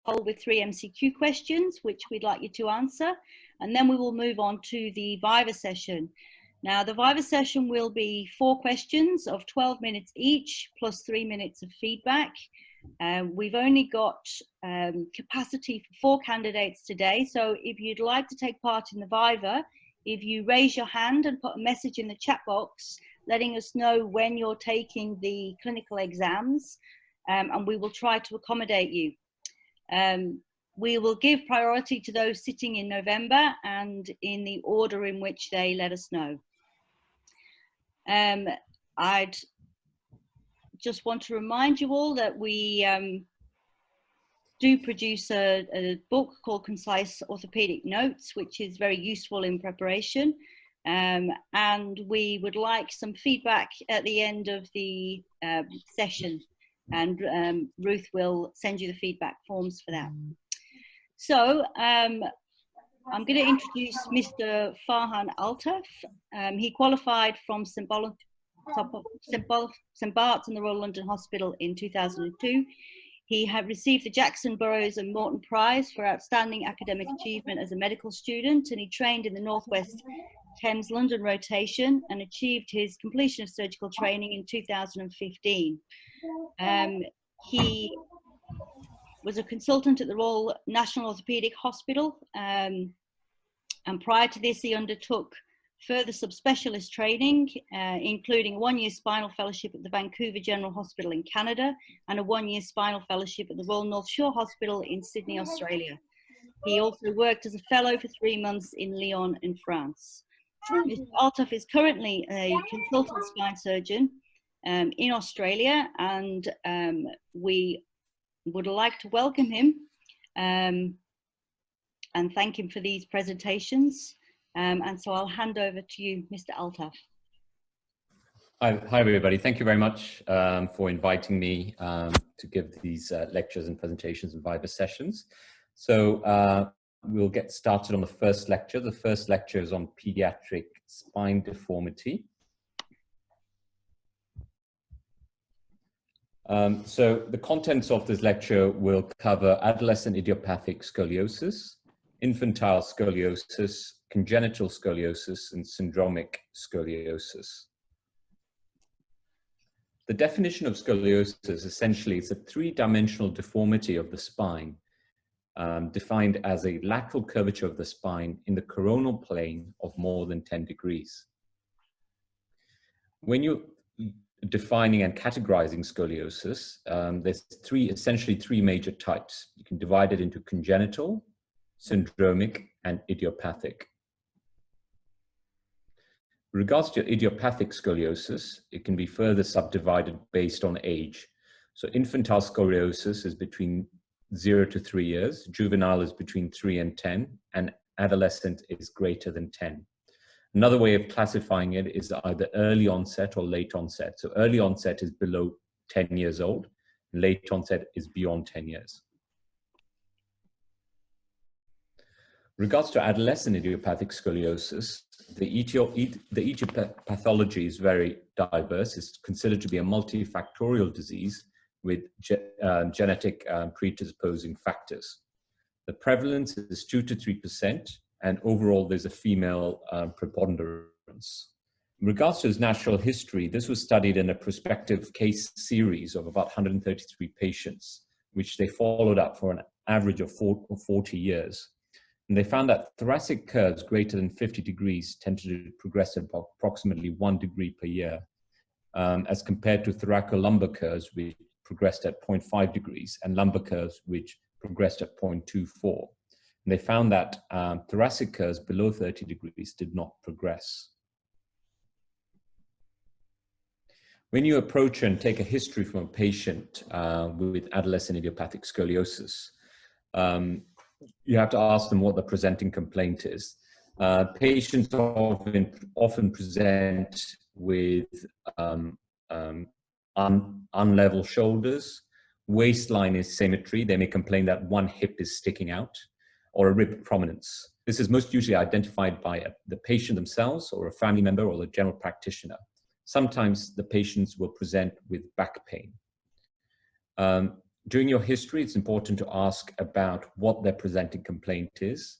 with 3 MCQ questions, which we'd like you to answer. And then we will move on to the Viva session. Now, the Viva session will be 4 questions of 12 minutes each, plus 3 minutes of feedback. We've only got capacity for 4 candidates today. So if you'd like to take part in the Viva, if you raise your hand and put a message in the chat box, letting us know when you're taking the clinical exams, and we will try to accommodate you. We will give priority to those sitting in November and in the order in which they let us know. I'd just want to remind you all that we do produce a book called Concise Orthopaedic Notes, which is very useful in preparation. And we would like some feedback at the end of the session. And Ruth will send you the feedback forms for that. So I'm going to introduce Mr. Farhaan Altaf. He qualified from St. Bart's and the Royal London Hospital in 2002. He had received the Jackson Burroughs and Morton Prize for outstanding academic achievement as a medical student, and he trained in the Northwest Thames London rotation and achieved his completion of surgical training in 2015. He was a consultant at the Royal National Orthopaedic Hospital, and prior to this he undertook further subspecialist training, including a 1-year spinal fellowship at the Vancouver General Hospital in Canada and a 1-year spinal fellowship at the Royal North Shore Hospital in Sydney, Australia. He also worked as a fellow for 3 months in Lyon in France. Mr. Altaf is currently a consultant spine surgeon in Australia, and we would like to welcome him and thank him for these presentations. And so I'll hand over to you, Mr. Altaf. Hi everybody. Thank you very much for inviting me to give these lectures and presentations and Viva sessions. So we'll get started on the first lecture. The first lecture is on pediatric spine deformity. So the contents of this lecture will cover adolescent idiopathic scoliosis, infantile scoliosis, congenital scoliosis, and syndromic scoliosis. The definition of scoliosis essentially is a 3-dimensional deformity of the spine, defined as a lateral curvature of the spine in the coronal plane of more than 10 degrees. When you're defining and categorizing scoliosis, there's essentially three major types. You can divide it into congenital, syndromic, and idiopathic. With regards to idiopathic scoliosis, it can be further subdivided based on age. So infantile scoliosis is between 0 to 3 years, juvenile is between 3 and 10, and adolescent is greater than 10. Another way of classifying it is either early onset or late onset. So early onset is below 10 years old, and late onset is beyond 10 years. With regards to adolescent idiopathic scoliosis, the etiology is very diverse. It's considered to be a multifactorial disease with genetic predisposing factors. The prevalence is 2 to 3%, and overall there's a female preponderance. In regards to its natural history, this was studied in a prospective case series of about 133 patients, which they followed up for an average of 40 years. And they found that thoracic curves greater than 50 degrees tended to progress at approximately 1 degree per year, as compared to thoracolumbar curves, which progressed at 0.5 degrees, and lumbar curves, which progressed at 0.24. And they found that thoracic curves below 30 degrees did not progress. When you approach and take a history from a patient with adolescent idiopathic scoliosis, you have to ask them what the presenting complaint is. Patients often present with unlevel shoulders, waistline asymmetry. They may complain that one hip is sticking out, or a rib prominence. This is most usually identified by the patient themselves or a family member or the general practitioner. Sometimes the patients will present with back pain. During your history, it's important to ask about what their presenting complaint is,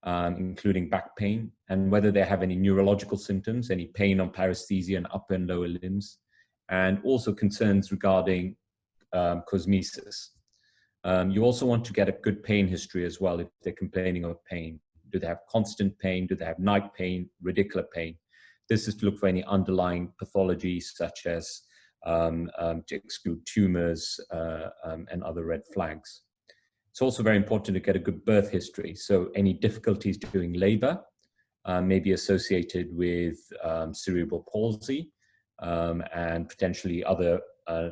including back pain, and whether they have any neurological symptoms, any pain on paresthesia in upper and lower limbs, and also concerns regarding cosmesis. You also want to get a good pain history as well if they're complaining of pain. Do they have constant pain? Do they have night pain, radicular pain? This is to look for any underlying pathologies such as to exclude tumors and other red flags. It's also very important to get a good birth history. So any difficulties during labor may be associated with cerebral palsy and potentially other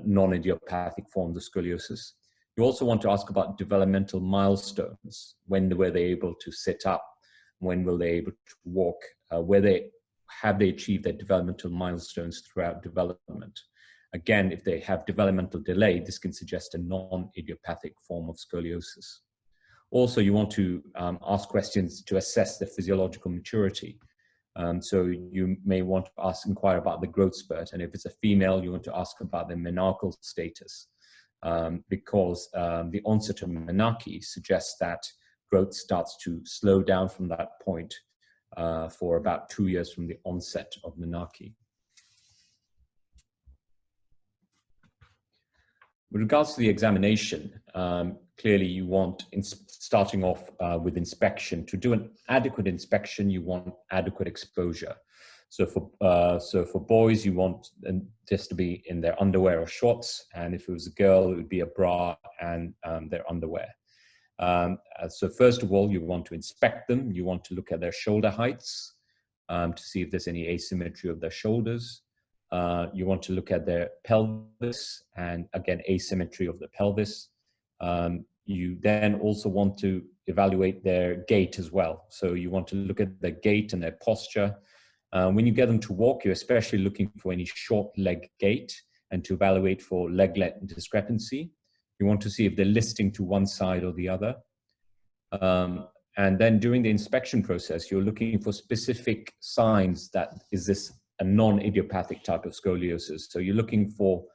non-idiopathic forms of scoliosis. You also want to ask about developmental milestones. When were they able to sit up? When will they be able to walk? Have they achieved their developmental milestones throughout development? Again, if they have developmental delay, this can suggest a non-idiopathic form of scoliosis. Also, you want to ask questions to assess the physiological maturity. So you may want to inquire about the growth spurt. And if it's a female, you want to ask about their menarchal status. Because the onset of menarche suggests that growth starts to slow down from that point for about 2 years from the onset of menarche. With regards to the examination, clearly you want, starting off with inspection, to do an adequate inspection, you want adequate exposure. So for boys, you want this to be in their underwear or shorts, and if it was a girl, it would be a bra and their underwear. So first of all, you want to inspect them. You want to look at their shoulder heights to see if there's any asymmetry of their shoulders. You want to look at their pelvis, and again, asymmetry of the pelvis. You then also want to evaluate their gait as well. So you want to look at their gait and their posture. When you get them to walk, you're especially looking for any short leg gait and to evaluate for leg length discrepancy. You want to see if they're listing to one side or the other. And then during the inspection process, you're looking for specific signs that is this a non-idiopathic type of scoliosis. So you're looking for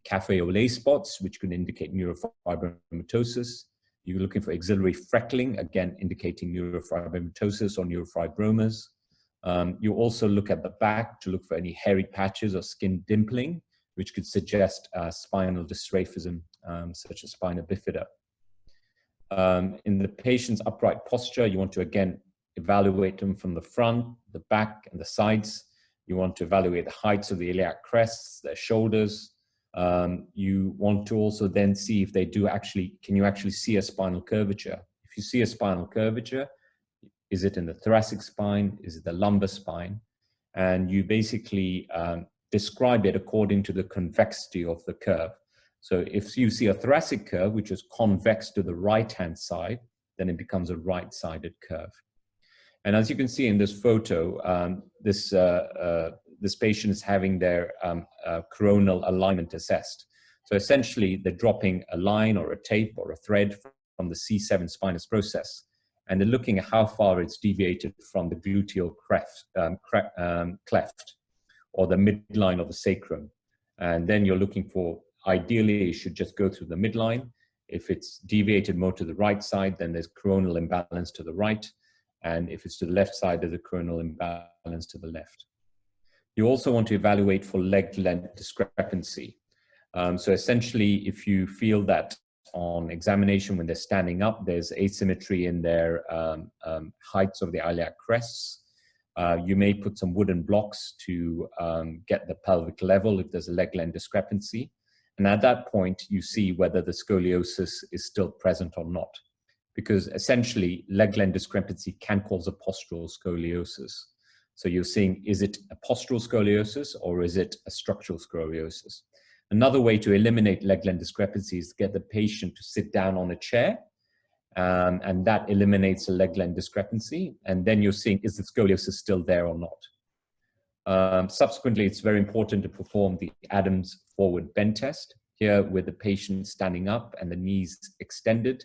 cafe au lait spots, which can indicate neurofibromatosis. You're looking for axillary freckling, again, indicating neurofibromatosis or neurofibromas. You also look at the back to look for any hairy patches or skin dimpling, which could suggest spinal dysraphism, such as spina bifida. In the patient's upright posture, you want to, again, evaluate them from the front, the back, and the sides. You want to evaluate the heights of the iliac crests, their shoulders. You want to also then see if they do actually, can you actually see a spinal curvature? If you see a spinal curvature, is it in the thoracic spine? Is it the lumbar spine? And you basically describe it according to the convexity of the curve. So if you see a thoracic curve, which is convex to the right-hand side, then it becomes a right-sided curve. And as you can see in this photo, this patient is having their coronal alignment assessed. So essentially, they're dropping a line or a tape or a thread from the C7 spinous process, and they're looking at how far it's deviated from the gluteal cleft or the midline of the sacrum. And then you're looking for, ideally, it should just go through the midline. If it's deviated more to the right side, then there's coronal imbalance to the right. And if it's to the left side, there's a coronal imbalance to the left. You also want to evaluate for leg length discrepancy. So essentially, if you feel that on examination when they're standing up, there's asymmetry in their heights of the iliac crests, you may put some wooden blocks to get the pelvic level if there's a leg length discrepancy. And at that point, you see whether the scoliosis is still present or not. Because essentially, leg length discrepancy can cause a postural scoliosis. So you're seeing, is it a postural scoliosis or is it a structural scoliosis? Another way to eliminate leg length discrepancy is to get the patient to sit down on a chair, and that eliminates a leg length discrepancy. And then you're seeing, is the scoliosis still there or not? Subsequently, it's very important to perform the Adams forward bend test. Here, with the patient standing up and the knees extended,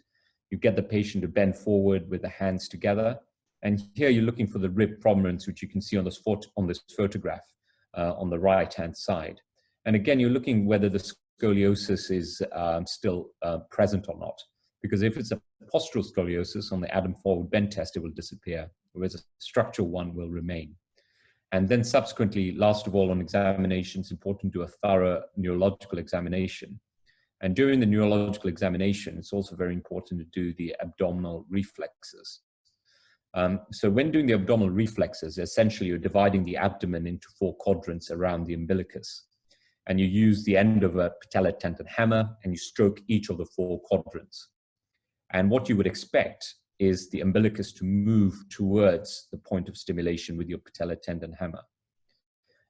you get the patient to bend forward with the hands together. And here you're looking for the rib prominence, which you can see on this photograph on the right-hand side. And again, you're looking whether the scoliosis is still present or not. Because if it's a postural scoliosis on the Adam forward bend test, it will disappear, whereas a structural one will remain. And then subsequently, last of all, on examination, it's important to do a thorough neurological examination. And during the neurological examination, it's also very important to do the abdominal reflexes. So when doing the abdominal reflexes, essentially you're dividing the abdomen into 4 quadrants around the umbilicus. And you use the end of a patellar tendon hammer and you stroke each of the 4 quadrants. And what you would expect is the umbilicus to move towards the point of stimulation with your patellar tendon hammer.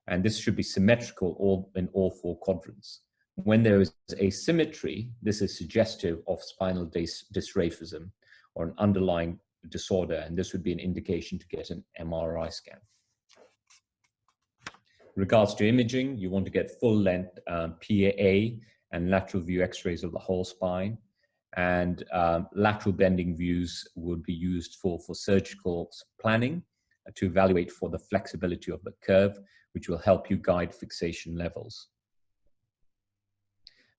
And this should be symmetrical in all 4 quadrants. When there is asymmetry, this is suggestive of spinal dysraphism or an underlying disorder, and this would be an indication to get an MRI scan. Regards to imaging, you want to get full length PAA and lateral view x-rays of the whole spine, and lateral bending views would be used for surgical planning to evaluate for the flexibility of the curve, which will help you guide fixation levels.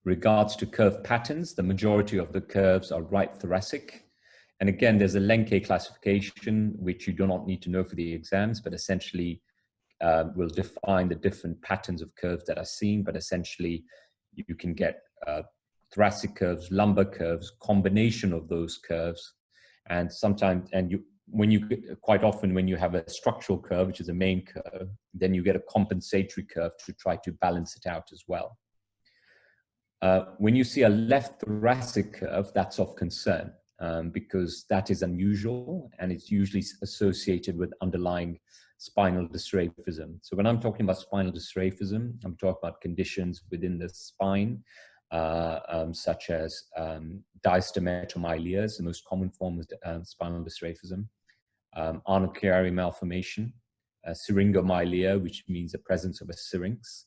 Regards to curve patterns, the majority of the curves are right thoracic. And again, there's a Lenke classification, which you do not need to know for the exams, but essentially will define the different patterns of curves that are seen. But essentially, you can get thoracic curves, lumbar curves, combination of those curves. And sometimes, quite often when you have a structural curve, which is a main curve, then you get a compensatory curve to try to balance it out as well. When you see a left thoracic curve, that's of concern because that is unusual and it's usually associated with underlying spinal dysraphism. So when I'm talking about spinal dysraphism, I'm talking about conditions within the spine, such as diastematomyelias, the most common form of spinal dysraphism, arnochiari malformation, syringomyelia, which means the presence of a syrinx,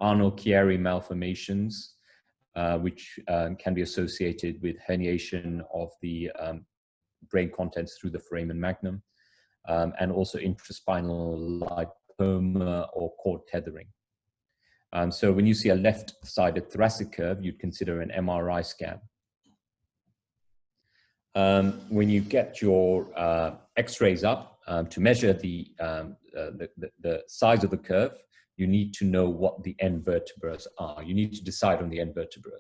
arnochiari malformations, which can be associated with herniation of the brain contents through the foramen magnum, and also intraspinal lipoma or cord tethering. So when you see a left-sided thoracic curve, you'd consider an MRI scan. When you get your X-rays up to measure the size of the curve, you need to know what the end vertebrae are. You need to decide on the end vertebrae.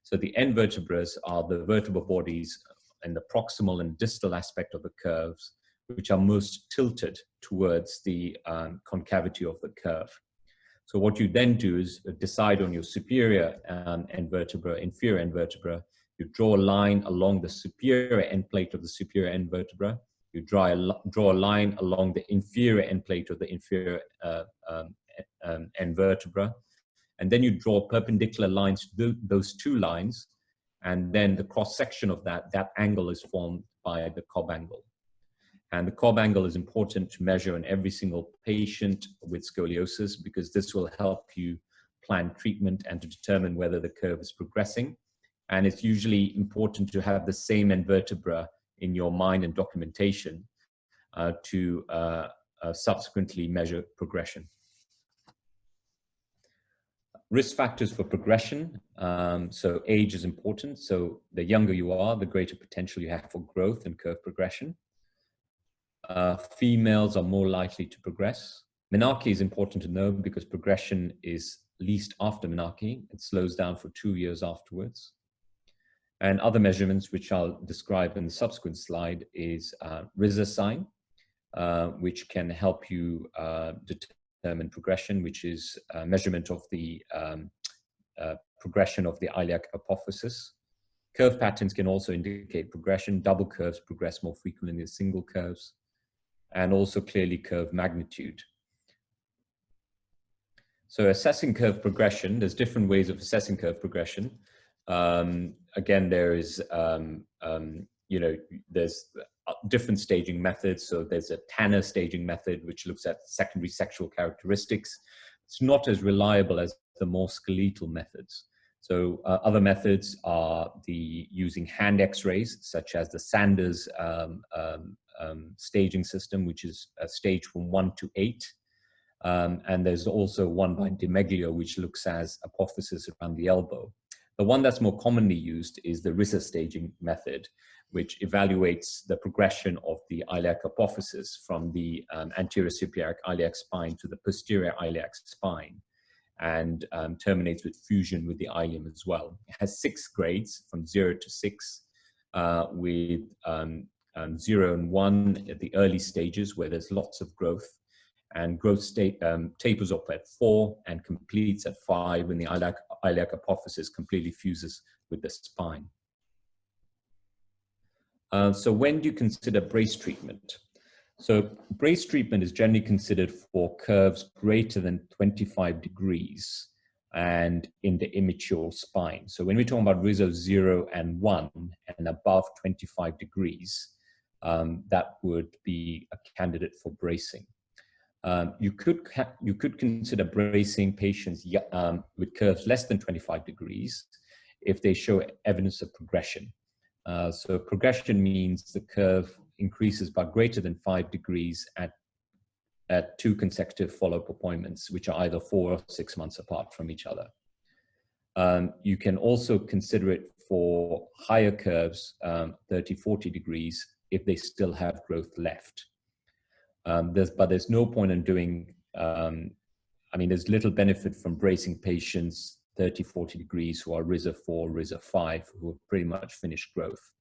So the end vertebrae are the vertebral bodies in the proximal and distal aspect of the curves, which are most tilted towards the concavity of the curve. So what you then do is decide on your superior end vertebra, inferior end vertebra. You draw a line along the superior end plate of the superior end vertebra. You draw a line along the inferior end plate of the inferior end vertebra. And then you draw perpendicular lines to those 2 lines. And then the cross section of that angle is formed by the Cobb angle. And the Cobb angle is important to measure in every single patient with scoliosis because this will help you plan treatment and to determine whether the curve is progressing. And it's usually important to have the same end vertebra in your mind and documentation to subsequently measure progression. Risk factors for progression. So age is important. So the younger you are, the greater potential you have for growth and curve progression. Females are more likely to progress. Menarche is important to know because progression is least after menarche. It slows down for 2 years afterwards. And other measurements, which I'll describe in the subsequent slide, is Risser sign, which can help you determine progression, which is a measurement of the progression of the iliac apophysis. Curve patterns can also indicate progression. Double curves progress more frequently than single curves, and also clearly curve magnitude. So assessing curve progression, there's different ways of assessing curve progression. Again, there is, there's different staging methods. So there's a Tanner staging method, which looks at secondary sexual characteristics. It's not as reliable as the more skeletal methods. So other methods are using hand X-rays, such as the Sanders staging system, which is a stage from 1 to 8. And there's also one by DiMeglio, which looks as apophysis around the elbow. The one that's more commonly used is the RISA staging method, which evaluates the progression of the iliac apophysis from the anterior superior iliac spine to the posterior iliac spine, and terminates with fusion with the ilium as well. It has 6 grades from 0 to 6, with 0 and 1 at the early stages where there's lots of growth, and growth state tapers off at 4 and completes at 5 when the iliac apophysis completely fuses with the spine. So when do you consider brace treatment? So brace treatment is generally considered for curves greater than 25 degrees and in the immature spine. So when we're talking about RISO 0 and 1 and above 25 degrees, that would be a candidate for bracing. You could consider bracing patients with curves less than 25 degrees if they show evidence of progression. So progression means the curve increases by greater than 5 degrees at 2 consecutive follow-up appointments, which are either 4 or 6 months apart from each other. You can also consider it for higher curves, 30, 40 degrees, if they still have growth left. But there's no point in doing, there's little benefit from bracing patients 30, 40 degrees who are RISA 4, RISA 5, who have pretty much finished growth.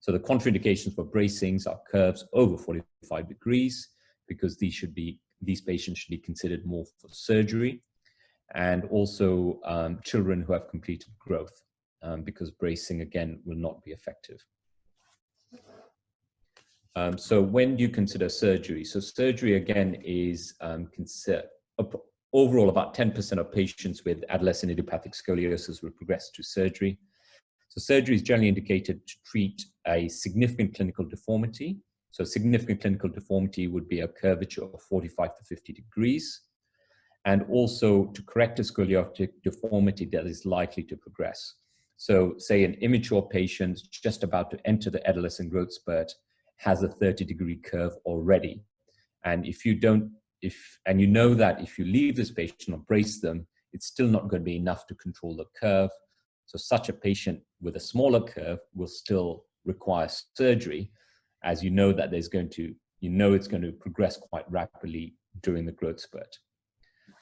So the contraindications for bracings are curves over 45 degrees, because these patients should be considered more for surgery, and also children who have completed growth, because bracing, again, will not be effective. So when do you consider surgery? So surgery, again, is overall about 10% of patients with adolescent idiopathic scoliosis will progress to surgery. So surgery is generally indicated to treat a significant clinical deformity. So significant clinical deformity would be a curvature of 45 to 50 degrees, and also to correct a scoliotic deformity that is likely to progress. So say an immature patient just about to enter the adolescent growth spurt has a 30-degree curve already. And you know that if you leave this patient or brace them, it's still not going to be enough to control the curve. So such a patient with a smaller curve will still require surgery, as you know that it's going to progress quite rapidly during the growth spurt.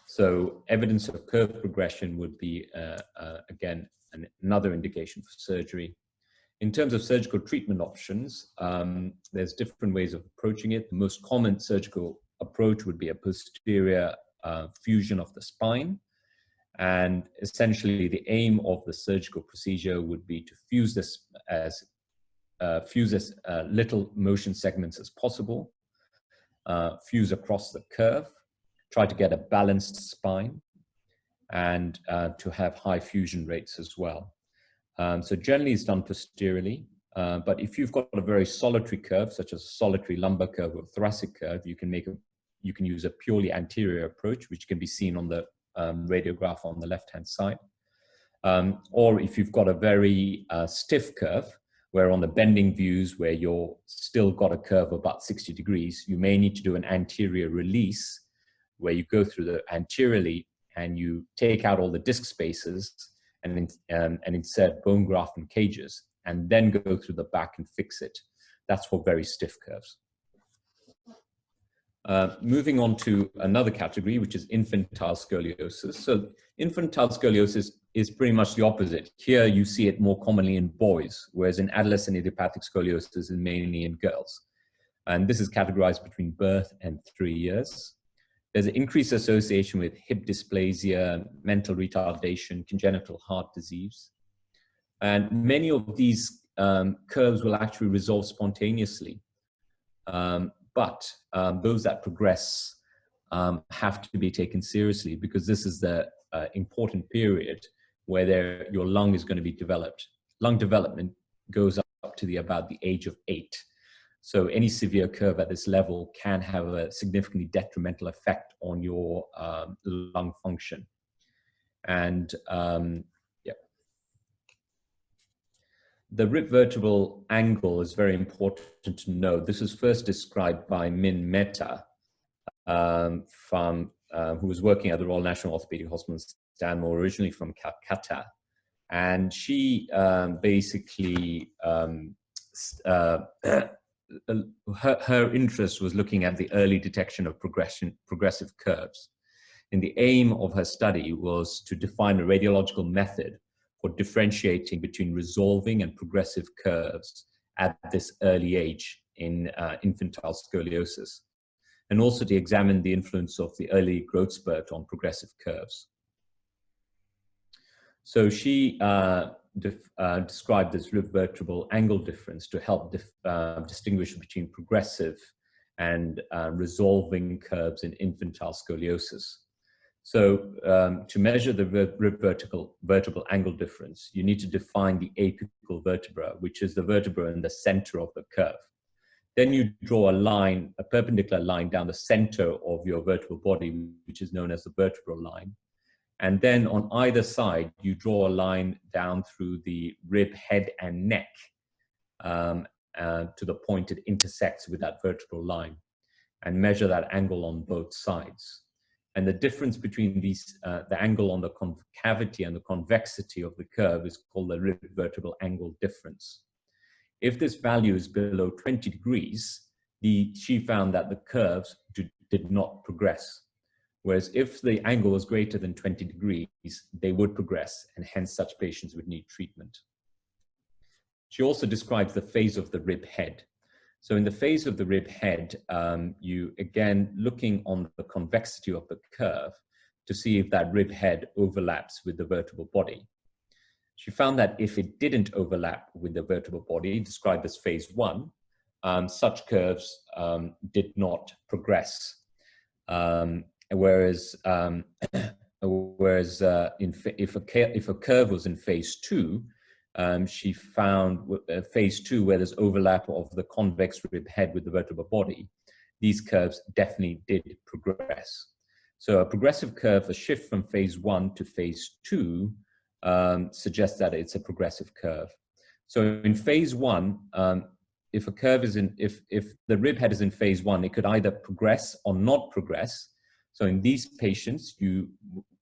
So evidence of curve progression would be, again, another indication for surgery. In terms of surgical treatment options, there's different ways of approaching it. The most common surgical approach would be a posterior fusion of the spine. And essentially the aim of the surgical procedure would be to fuse this as little motion segments as possible, fuse across the curve, try to get a balanced spine, and to have high fusion rates as well. So generally it's done posteriorly, but if you've got a very solitary curve, such as a solitary lumbar curve or thoracic curve, you can use a purely anterior approach, which can be seen on the radiograph on the left-hand side. Or if you've got a very stiff curve, where on the bending views where you're still got a curve of about 60 degrees, you may need to do an anterior release, where you go through the anteriorly and you take out all the disc spaces and insert bone graft and cages, and then go through the back and fix it. That's for very stiff curves. Moving on to another category, which is infantile scoliosis. So infantile scoliosis is pretty much the opposite. Here you see it more commonly in boys, whereas in adolescent idiopathic scoliosis is mainly in girls. And this is categorized between birth and 3 years. There's an increased association with hip dysplasia, mental retardation, congenital heart disease. And many of these curves will actually resolve spontaneously. But those that progress have to be taken seriously, because this is the important period where your lung is going to be developed. Lung development goes up to about the age of 8. So any severe curve at this level can have a significantly detrimental effect on your lung function. And the rib vertebral angle is very important to know. This was first described by Min Mehta from who was working at the Royal National Orthopaedic Hospital in Stanmore, originally from Calcutta. And she basically, her interest was looking at the early detection of progressive curves. And the aim of her study was to define a radiological method for differentiating between resolving and progressive curves at this early age in infantile scoliosis, and also to examine the influence of the early growth spurt on progressive curves. So she described this rib vertebral angle difference to help distinguish between progressive and resolving curves in infantile scoliosis. So to measure the rib vertebral angle difference, you need to define the apical vertebra, which is the vertebra in the center of the curve. Then you draw a line, a perpendicular line down the center of your vertebral body, which is known as the vertebral line. And then on either side, you draw a line down through the rib head and neck to the point it intersects with that vertebral line, and measure that angle on both sides. And the difference between these, the angle on the concavity and the convexity of the curve is called the rib vertebral angle difference. If this value is below 20 degrees, she found that the curves did not progress. Whereas if the angle was greater than 20 degrees, they would progress, and hence such patients would need treatment. She also describes the phase of the rib head. So in the phase of the rib head, you again looking on the convexity of the curve to see if that rib head overlaps with the vertebral body. She found that if it didn't overlap with the vertebral body, described as phase 1, such curves did not progress. Whereas if a curve was in phase 2, she found phase 2, where there's overlap of the convex rib head with the vertebral body, these curves definitely did progress. So a progressive curve, a shift from phase 1 to phase 2, suggests that it's a progressive curve. So in phase 1, if a curve is if the rib head is in phase 1, it could either progress or not progress. So in these patients, you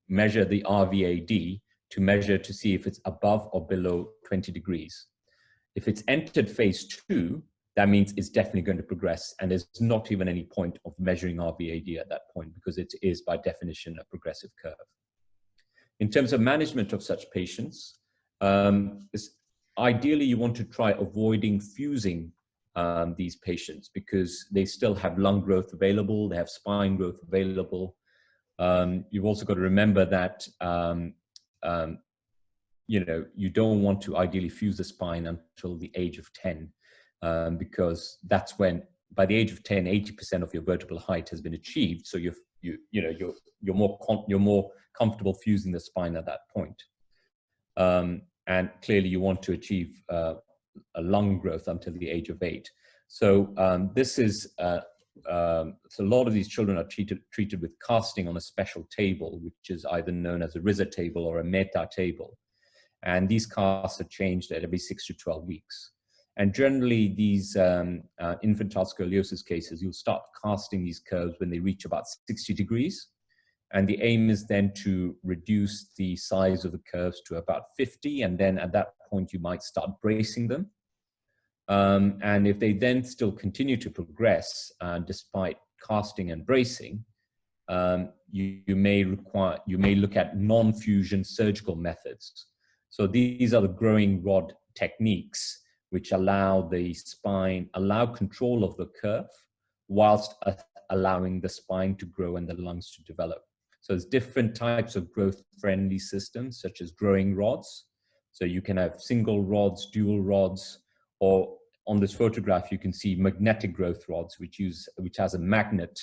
measure the RVAD to see if it's above or below 20 degrees. If it's entered phase 2, that means it's definitely going to progress, and there's not even any point of measuring RVAD at that point, because it is by definition a progressive curve. In terms of management of such patients, ideally you want to try avoiding fusing these patients, because they still have lung growth available, they have spine growth available. You've also got to remember that you don't want to ideally fuse the spine until the age of 10, because that's when, by the age of 10, 80% of your vertebral height has been achieved. So you're more comfortable fusing the spine at that point. And clearly you want to achieve a lung growth until the age of 8. So this is so a lot of these children are treated with casting on a special table, which is either known as a RISA table or a META table. And these casts are changed at every 6 to 12 weeks. And generally these infantile scoliosis cases, you'll start casting these curves when they reach about 60 degrees. And the aim is then to reduce the size of the curves to about 50. And then at that point, you might start bracing them. And if they then still continue to progress, despite casting and bracing, you may look at non-fusion surgical methods. So these are the growing rod techniques, which allow the spine, allow control of the curve, whilst allowing the spine to grow and the lungs to develop. So there's different types of growth-friendly systems, such as growing rods. So you can have single rods, dual rods, or on this photograph, you can see magnetic growth rods, which has a magnet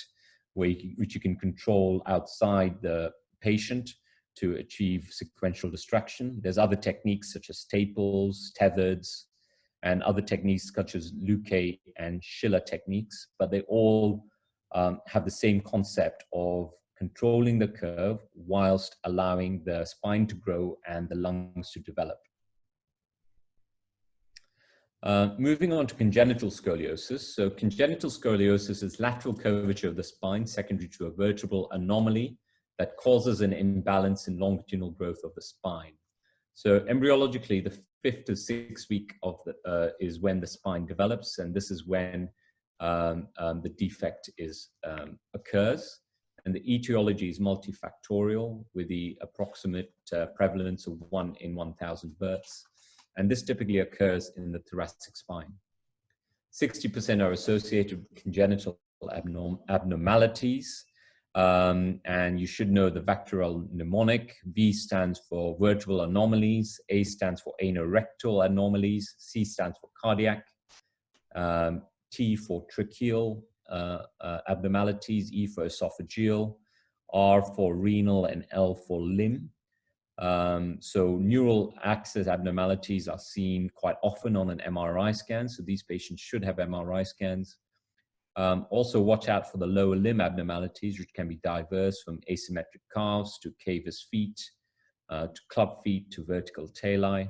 which you can control outside the patient to achieve sequential distraction. There's other techniques such as staples, tethers, and other techniques such as Luque and Schiller techniques, but they all have the same concept of controlling the curve whilst allowing the spine to grow and the lungs to develop. Moving on to congenital scoliosis. So congenital scoliosis is lateral curvature of the spine secondary to a vertebral anomaly that causes an imbalance in longitudinal growth of the spine. So embryologically, the 5th to 6th week of the, is when the spine develops, and this is when the defect occurs. And the etiology is multifactorial with the approximate prevalence of 1 in 1,000 births. And this typically occurs in the thoracic spine. 60% are associated with congenital abnormalities. And you should know the vectoral mnemonic. V stands for vertebral anomalies, A stands for anorectal anomalies, C stands for cardiac, T for tracheal abnormalities, E for esophageal, R for renal, and L for limb. So neural axis abnormalities are seen quite often on an MRI scan. So these patients should have MRI scans. Also watch out for the lower limb abnormalities, which can be diverse from asymmetric calves to cavus feet, to club feet to vertical tali.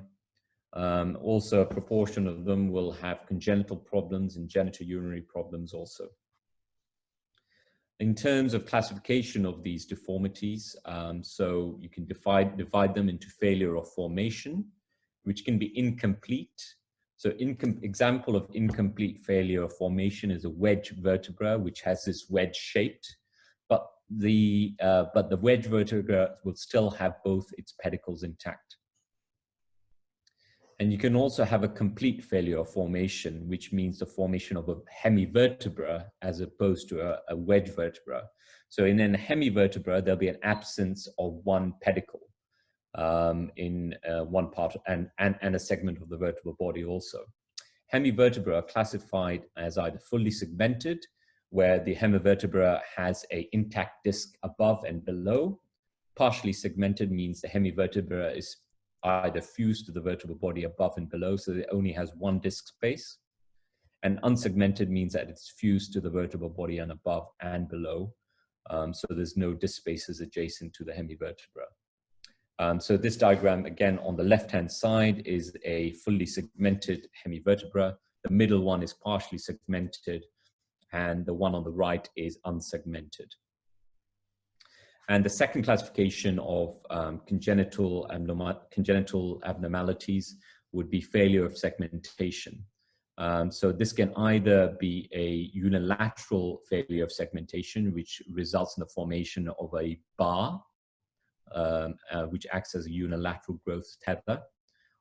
Also a proportion of them will have congenital problems and genitourinary problems also. In terms of classification of these deformities, so you can divide them into failure of formation, which can be incomplete. So example of incomplete failure of formation is a wedge vertebra, which has this wedge shaped, but the wedge vertebra will still have both its pedicles intact. And you can also have a complete failure of formation, which means the formation of a hemivertebra as opposed to a wedge vertebra. So in a hemivertebra, there'll be an absence of one pedicle in one part and a segment of the vertebral body also. Hemivertebra are classified as either fully segmented, where the hemivertebra has an intact disc above and below. Partially segmented means the hemivertebra is either fused to the vertebral body above and below, so it only has one disc space. And unsegmented means that it's fused to the vertebral body and above and below. So there's no disc spaces adjacent to the hemivertebra. So this diagram, again, on the left-hand side is a fully segmented hemivertebra. The middle one is partially segmented, and the one on the right is unsegmented. And the second classification of congenital abnormalities would be failure of segmentation. So this can either be a unilateral failure of segmentation, which results in the formation of a bar, which acts as a unilateral growth tether,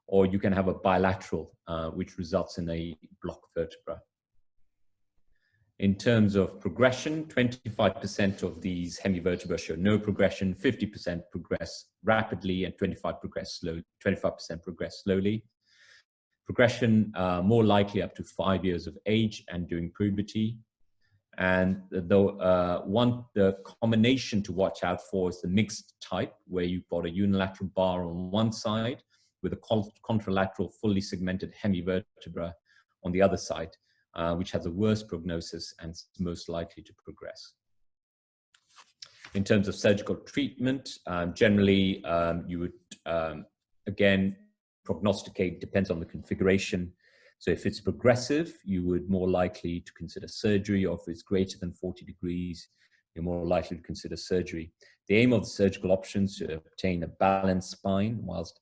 or you can have a bilateral, which results in a block vertebra. In terms of progression, 25% of these hemivertebra show no progression, 50% progress rapidly, and 25% progress slowly. Progression more likely up to 5 years of age and during puberty. And the combination to watch out for is the mixed type, where you've got a unilateral bar on one side with a contralateral fully segmented hemivertebra on the other side. Which has a worse prognosis and is most likely to progress. In terms of surgical treatment, generally you would, again, prognosticate, depends on the configuration. So if it's progressive, you would more likely to consider surgery, or if it's greater than 40 degrees, you're more likely to consider surgery. The aim of the surgical options is to obtain a balanced spine whilst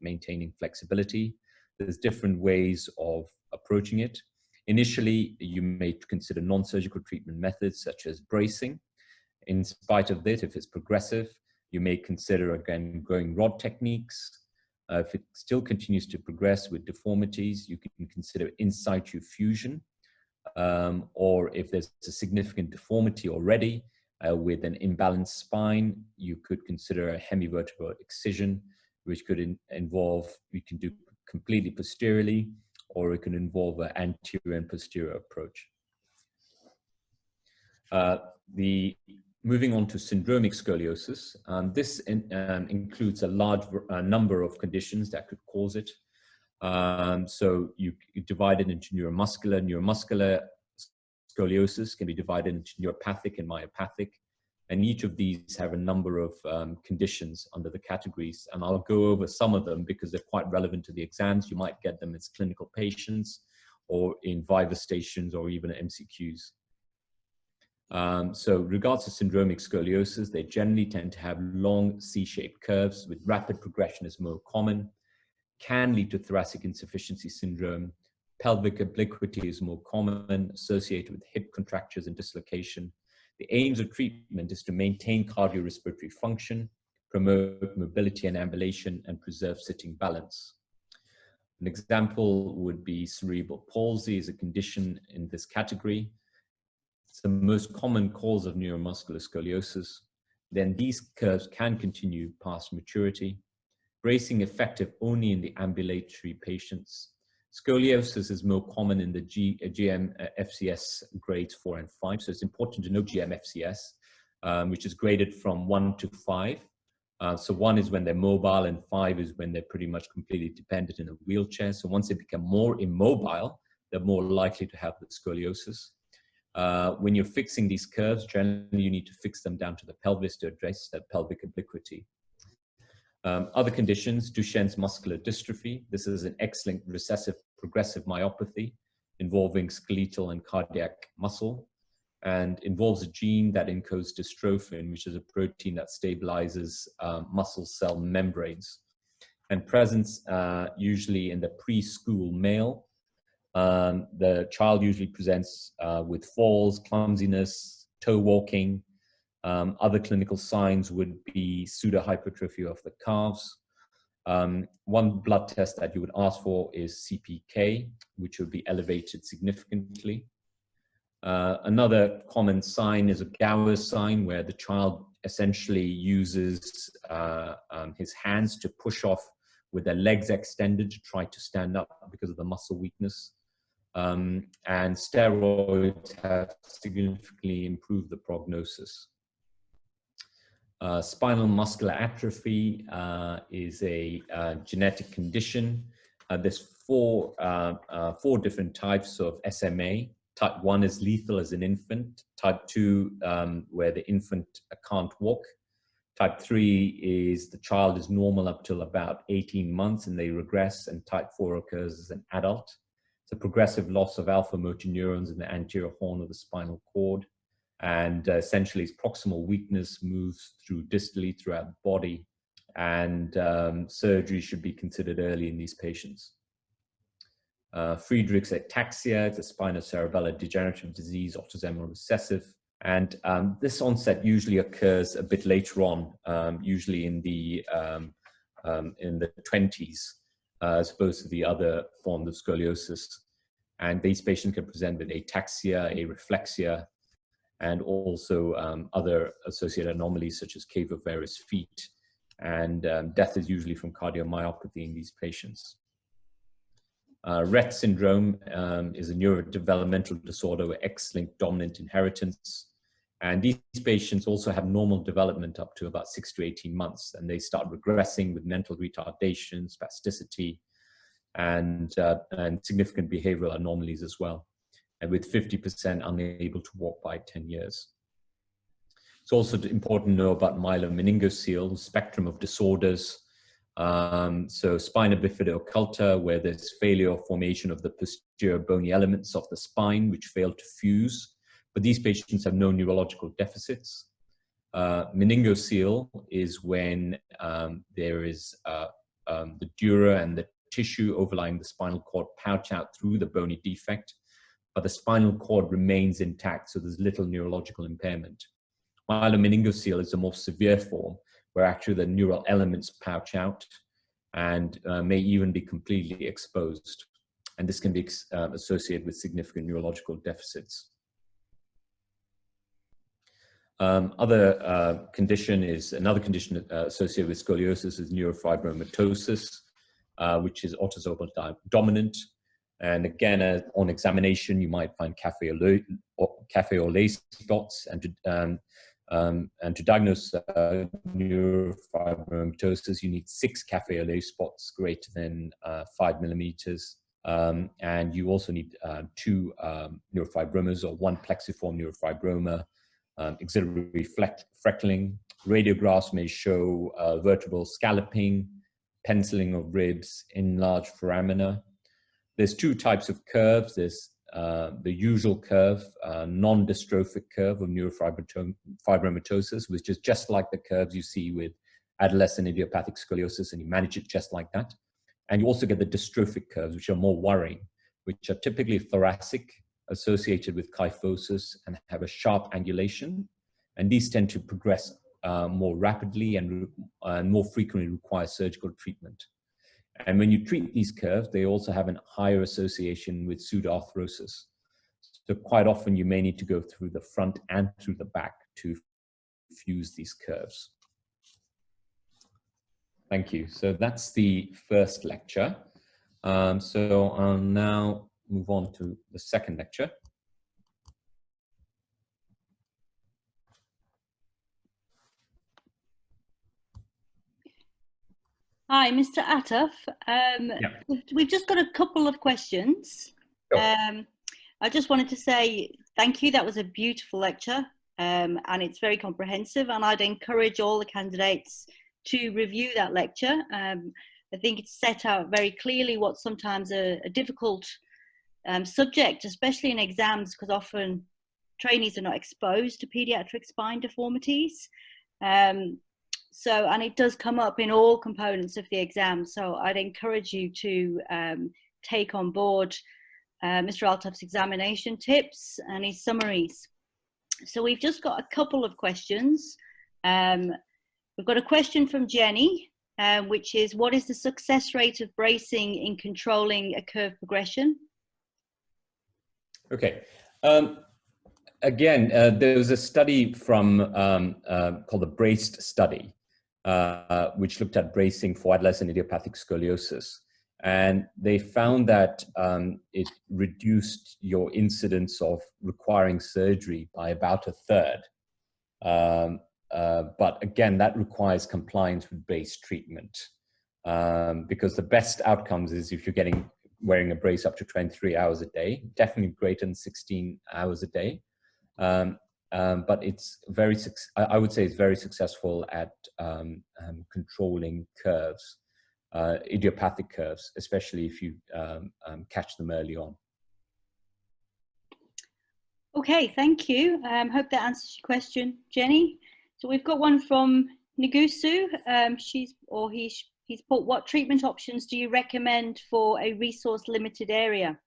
maintaining flexibility. There's different ways of approaching it. Initially, you may consider non-surgical treatment methods such as bracing. In spite of this, if it's progressive, you may consider, again, growing rod techniques. If it still continues to progress with deformities, you can consider in situ fusion. Or if there's a significant deformity already with an imbalanced spine, you could consider a hemivertebral excision, which could involve, you can do completely posteriorly, or it can involve an anterior and posterior approach. Moving on to syndromic scoliosis, this includes a large number of conditions that could cause it. So you divide it into neuromuscular. Neuromuscular scoliosis can be divided into neuropathic and myopathic. And each of these have a number of conditions under the categories. And I'll go over some of them because they're quite relevant to the exams. You might get them as clinical patients or in Viva stations or even MCQs. So regards to syndromic scoliosis, they generally tend to have long C-shaped curves with rapid progression is more common, can lead to thoracic insufficiency syndrome. Pelvic obliquity is more common, associated with hip contractures and dislocation. The aims of treatment is to maintain cardiorespiratory function, promote mobility and ambulation, and preserve sitting balance. An example would be cerebral palsy is a condition in this category. It's the most common cause of neuromuscular scoliosis. Then these curves can continue past maturity. Bracing effective only in the ambulatory patients. Scoliosis is more common in the GM FCS grades 4 and 5. So it's important to know GM FCS, which is graded from 1 to 5. So 1 is when they're mobile and 5 is when they're pretty much completely dependent in a wheelchair. So once they become more immobile, they're more likely to have the scoliosis. When you're fixing these curves, generally you need to fix them down to the pelvis to address that pelvic obliquity. Other conditions, Duchenne's muscular dystrophy. This is an X-linked recessive progressive myopathy involving skeletal and cardiac muscle and involves a gene that encodes dystrophin, which is a protein that stabilizes muscle cell membranes, and presence usually in the preschool male. The child usually presents with falls, clumsiness, toe walking. Other clinical signs would be pseudohypertrophy of the calves. One blood test that you would ask for is CPK, which would be elevated significantly. Another common sign is a Gower's sign, where the child essentially uses his hands to push off with their legs extended to try to stand up because of the muscle weakness. And steroids have significantly improved the prognosis. Spinal muscular atrophy is a genetic condition. There's four different types of SMA. Type 1 is lethal as an infant. Type 2, where the infant can't walk. Type 3 is the child is normal up till about 18 months and they regress, and type 4 occurs as an adult. It's a progressive loss of alpha motor neurons in the anterior horn of the spinal cord. And essentially, its proximal weakness moves through distally throughout the body, and surgery should be considered early in these patients. Friedreich's ataxia, it's a spinocerebellar degenerative disease, autosomal recessive, and this onset usually occurs a bit later on, usually in the 20s, as opposed to the other forms of scoliosis. And these patients can present with ataxia, areflexia, and also other associated anomalies such as cave of various feet. And death is usually from cardiomyopathy in these patients. Rett syndrome is a neurodevelopmental disorder with X-linked dominant inheritance. And these patients also have normal development up to about 6 to 18 months, and they start regressing with mental retardation, spasticity, and significant behavioral anomalies as well, and with 50% unable to walk by 10 years. It's also important to know about myelomeningocele, spectrum of disorders. So spina bifida occulta, where there's failure or formation of the posterior bony elements of the spine, which fail to fuse. But these patients have no neurological deficits. Meningocele is when there is the dura and the tissue overlying the spinal cord pouch out through the bony defect, but the spinal cord remains intact, so there's little neurological impairment. Myelomeningocele is the more severe form, where actually the neural elements pouch out and may even be completely exposed. And this can be associated with significant neurological deficits. Another condition associated with scoliosis is neurofibromatosis, which is autosomal dominant. And again, on examination, you might find cafe au lait spots, and to diagnose neurofibromatosis, you need 6 cafe au lait spots greater than 5 millimeters. And you also need 2 neurofibromas or 1 plexiform neurofibroma axillary freckling. Radiographs may show vertebral scalloping, penciling of ribs, enlarged foramina. There's two types of curves. There's the usual curve, non-dystrophic curve of neurofibromatosis, which is just like the curves you see with adolescent idiopathic scoliosis, and you manage it just like that. And you also get the dystrophic curves, which are more worrying, which are typically thoracic, associated with kyphosis, and have a sharp angulation. And these tend to progress more rapidly and more frequently require surgical treatment. And when you treat these curves, they also have a higher association with pseudoarthrosis. So quite often you may need to go through the front and through the back to fuse these curves. Thank you. So that's the first lecture. So I'll now move on to the second lecture. Hi, Mr. Altaf. We've just got a couple of questions. Sure. I just wanted to say thank you. That was a beautiful lecture, and it's very comprehensive, and I'd encourage all the candidates to review that lecture. I think it's set out very clearly what's sometimes a difficult subject, especially in exams, because often trainees are not exposed to pediatric spine deformities. And it does come up in all components of the exam. So I'd encourage you to take on board Mr. Altaf's examination tips and his summaries. So we've just got a couple of questions. We've got a question from Jenny, which is, what is the success rate of bracing in controlling a curve progression? Okay. Again, there was a study from called the BRACED study, which looked at bracing for adolescent idiopathic scoliosis. And they found that it reduced your incidence of requiring surgery by about a third. But again, that requires compliance with brace treatment, because the best outcomes is if you're wearing a brace up to 23 hours a day, definitely greater than 16 hours a day. But it's I would say it's very successful at controlling curves, idiopathic curves, especially if you catch them early on. Okay, thank you. Hope that answers your question, Jenny. So we've got one from Ngusu. He's put, what treatment options do you recommend for a resource-limited area?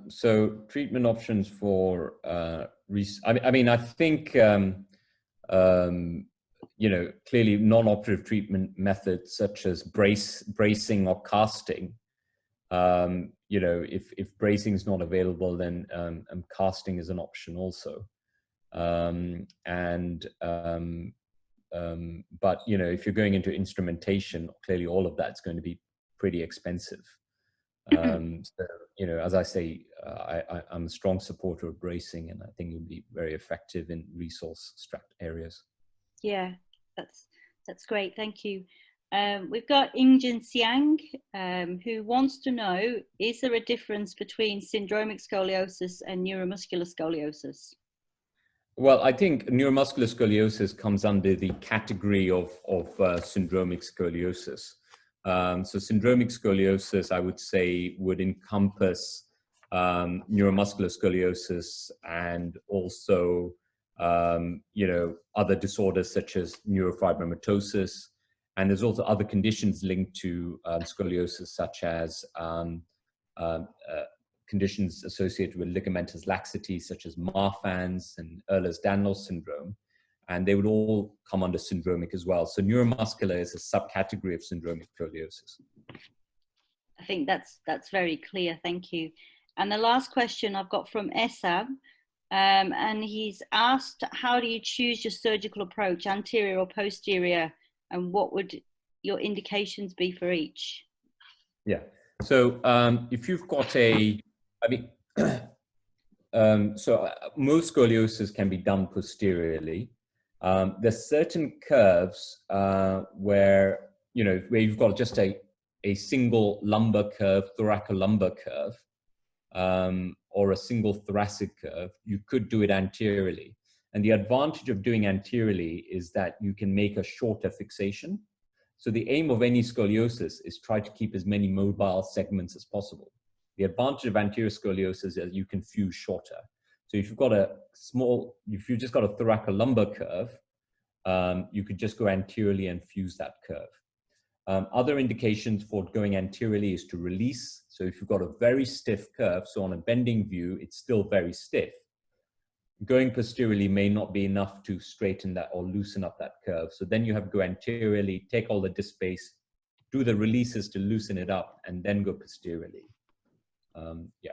So treatment options for, I think, you know, clearly non-operative treatment methods such as bracing or casting. You know, if bracing is not available, then casting is an option also. But, you know, if you're going into instrumentation, clearly all of that's going to be pretty expensive. So, you know, as I say, I'm a strong supporter of bracing, and I think it would be very effective in resource-strapped areas. Yeah, that's great. Thank you. We've got Ingjin Xiang, who wants to know, is there a difference between syndromic scoliosis and neuromuscular scoliosis? Well, I think neuromuscular scoliosis comes under the category of syndromic scoliosis. So syndromic scoliosis, I would say, would encompass neuromuscular scoliosis and also, you know, other disorders such as neurofibromatosis. And there's also other conditions linked to scoliosis, such as conditions associated with ligamentous laxity, such as Marfan's and Ehlers-Danlos syndrome. And they would all come under syndromic as well. So neuromuscular is a subcategory of syndromic scoliosis. I think that's very clear. Thank you. And the last question I've got from Esab, and he's asked, how do you choose your surgical approach, anterior or posterior, and what would your indications be for each? Yeah. So if you've got most scoliosis can be done posteriorly. There's certain curves where you've got just a single lumbar curve, thoracolumbar curve, or a single thoracic curve, you could do it anteriorly. And the advantage of doing anteriorly is that you can make a shorter fixation. So the aim of any scoliosis is try to keep as many mobile segments as possible. The advantage of anterior scoliosis is that you can fuse shorter. So if you've got if you've just got a thoracolumbar curve, you could just go anteriorly and fuse that curve. Other indications for going anteriorly is to release. So if you've got a very stiff curve, so on a bending view, it's still very stiff. Going posteriorly may not be enough to straighten that or loosen up that curve. So then you have to go anteriorly, take all the disc space, do the releases to loosen it up, and then go posteriorly. Yeah.